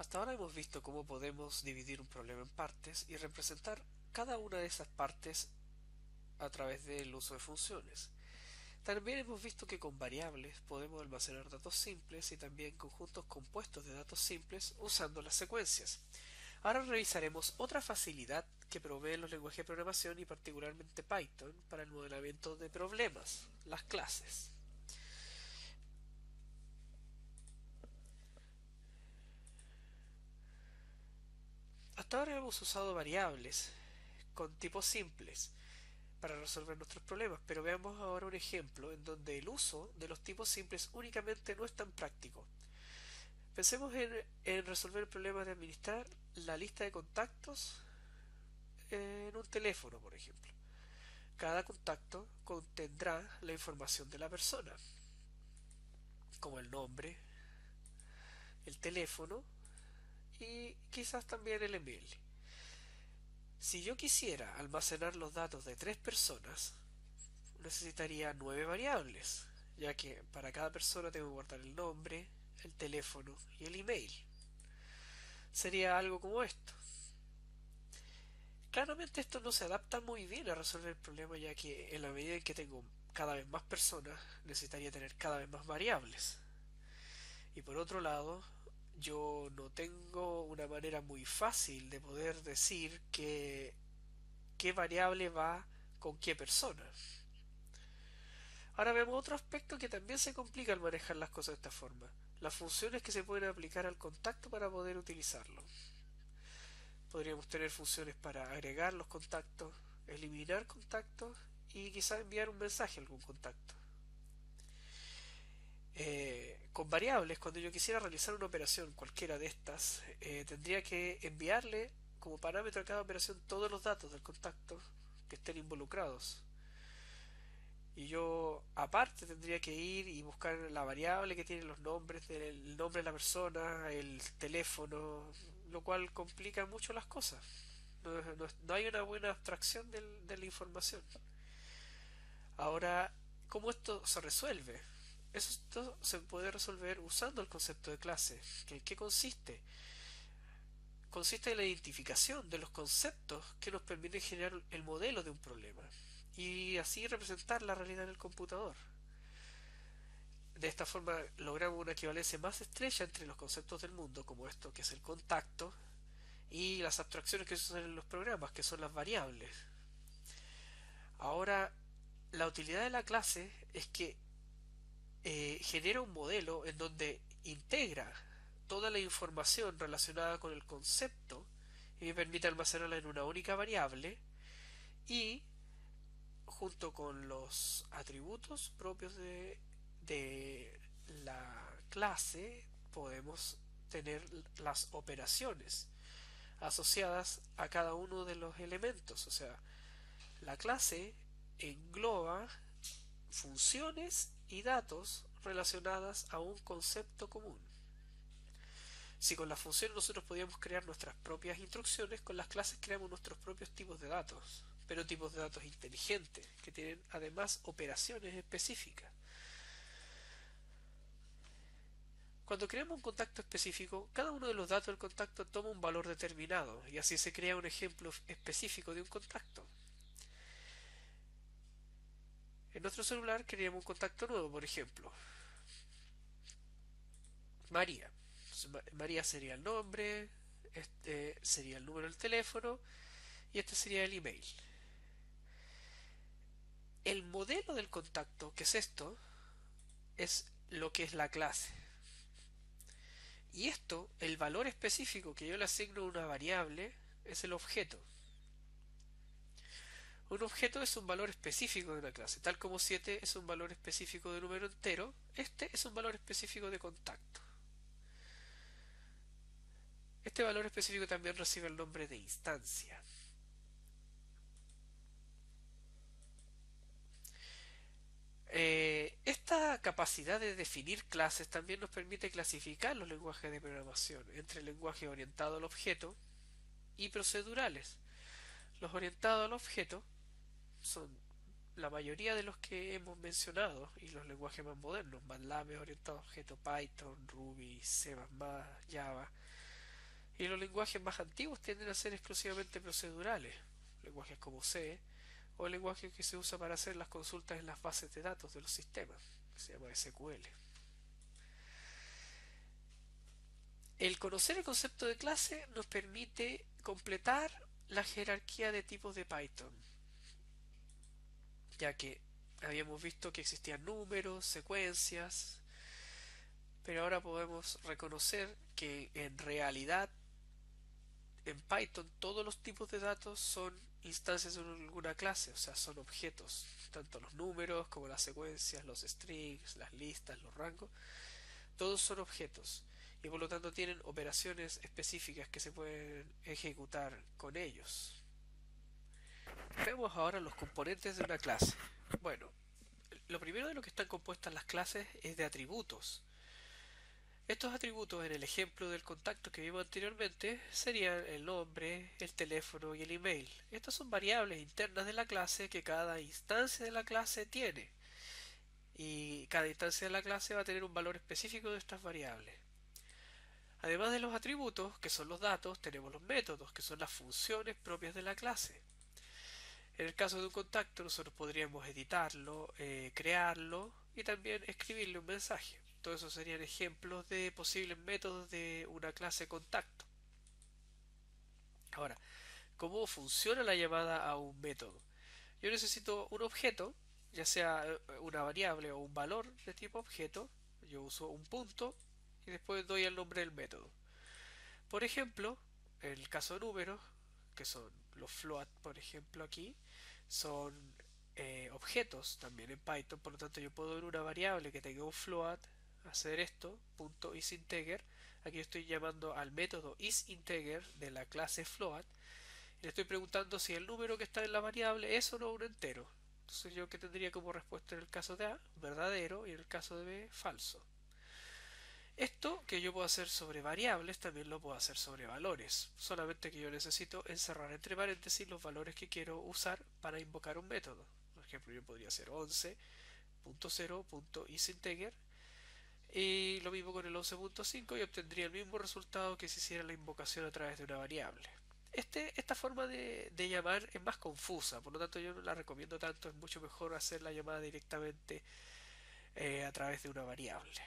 Hasta ahora hemos visto cómo podemos dividir un problema en partes y representar cada una de esas partes a través del uso de funciones. También hemos visto que con variables podemos almacenar datos simples y también conjuntos compuestos de datos simples usando las secuencias. Ahora revisaremos otra facilidad que proveen los lenguajes de programación y particularmente Python para el modelamiento de problemas, las clases. Hasta ahora hemos usado variables con tipos simples para resolver nuestros problemas, pero veamos ahora un ejemplo en donde el uso de los tipos simples únicamente no es tan práctico. Pensemos en resolver el problema de administrar la lista de contactos en un teléfono, por ejemplo. Cada contacto contendrá la información de la persona, como el nombre, el teléfono y quizás también el email. Si yo quisiera almacenar los datos de tres personas, necesitaría 9 variables, ya que para cada persona tengo que guardar el nombre, el teléfono y el email. Sería algo como esto. Claramente esto no se adapta muy bien a resolver el problema, ya que en la medida en que tengo cada vez más personas, necesitaría tener cada vez más variables. Y por otro lado, yo no tengo una manera muy fácil de poder decir qué variable va con qué persona. Ahora vemos otro aspecto que también se complica al manejar las cosas de esta forma. Las funciones que se pueden aplicar al contacto para poder utilizarlo. Podríamos tener funciones para agregar los contactos, eliminar contactos y quizá enviar un mensaje a algún contacto. Con variables, cuando yo quisiera realizar una operación cualquiera de estas, tendría que enviarle como parámetro a cada operación todos los datos del contacto que estén involucrados. Y yo aparte tendría que ir y buscar la variable que tiene los nombres, el nombre de la persona, el teléfono, lo cual complica mucho las cosas. No hay una buena abstracción de la información. Ahora, ¿cómo esto se resuelve? Esto se puede resolver usando el concepto de clase. ¿Qué consiste? Consiste en la identificación de los conceptos que nos permiten generar el modelo de un problema y así representar la realidad en el computador. De esta forma logramos una equivalencia más estrecha entre los conceptos del mundo, como esto que es el contacto, y las abstracciones que se usan en los programas, que son las variables. Ahora, la utilidad de la clase es que genera un modelo en donde integra toda la información relacionada con el concepto y me permite almacenarla en una única variable y junto con los atributos propios de la clase podemos tener las operaciones asociadas a cada uno de los elementos. O sea, la clase engloba funciones y datos relacionadas a un concepto común. Si con las funciones nosotros podíamos crear nuestras propias instrucciones, con las clases creamos nuestros propios tipos de datos, pero tipos de datos inteligentes, que tienen además operaciones específicas. Cuando creamos un contacto específico, cada uno de los datos del contacto toma un valor determinado, y así se crea un ejemplo específico de un contacto. En nuestro celular creamos un contacto nuevo, por ejemplo, María. María sería el nombre, este sería el número del teléfono y este sería el email. El modelo del contacto, que es esto, es lo que es la clase. Y esto, el valor específico que yo le asigno a una variable, es el objeto. Un objeto es un valor específico de una clase, tal como 7 es un valor específico de número entero, este es un valor específico de contacto. Este valor específico también recibe el nombre de instancia. Esta capacidad de definir clases también nos permite clasificar los lenguajes de programación entre lenguajes orientados al objeto y procedurales. Los orientados al objeto son la mayoría de los que hemos mencionado y los lenguajes más modernos, MATLAB es orientado a objeto, Python, Ruby, C++, Java. Y los lenguajes más antiguos tienden a ser exclusivamente procedurales, lenguajes como C, o el lenguaje que se usa para hacer las consultas en las bases de datos de los sistemas, que se llama SQL. El conocer el concepto de clase nos permite completar la jerarquía de tipos de Python, ya que habíamos visto que existían números, secuencias, pero ahora podemos reconocer que en realidad en Python todos los tipos de datos son instancias de alguna clase, o sea, son objetos, tanto los números como las secuencias, los strings, las listas, los rangos, todos son objetos y por lo tanto tienen operaciones específicas que se pueden ejecutar con ellos. Vemos ahora los componentes de una clase. Bueno, lo primero de lo que están compuestas las clases es de atributos. Estos atributos en el ejemplo del contacto que vimos anteriormente serían el nombre, el teléfono y el email. Estas son variables internas de la clase que cada instancia de la clase tiene. Y cada instancia de la clase va a tener un valor específico de estas variables. Además de los atributos, que son los datos, tenemos los métodos, que son las funciones propias de la clase. En el caso de un contacto, nosotros podríamos editarlo, crearlo y también escribirle un mensaje. Todos esos serían ejemplos de posibles métodos de una clase contacto. Ahora, ¿cómo funciona la llamada a un método? Yo necesito un objeto, ya sea una variable o un valor de tipo objeto. Yo uso un punto y después doy el nombre del método. Por ejemplo, en el caso de números, que son los float, por ejemplo, aquí, son objetos también en Python, por lo tanto yo puedo ver una variable que tenga un float, hacer esto, punto isInteger. Aquí estoy llamando al método isInteger de la clase float y le estoy preguntando si el número que está en la variable es o no un entero. Entonces yo que tendría como respuesta en el caso de A, verdadero, y en el caso de B, falso. Esto que yo puedo hacer sobre variables también lo puedo hacer sobre valores, solamente que yo necesito encerrar entre paréntesis los valores que quiero usar para invocar un método. Por ejemplo, yo podría hacer 11.0.isInteger y lo mismo con el 11.5 y obtendría el mismo resultado que si hiciera la invocación a través de una variable. Esta forma de llamar es más confusa, por lo tanto yo no la recomiendo tanto, es mucho mejor hacer la llamada directamente a través de una variable.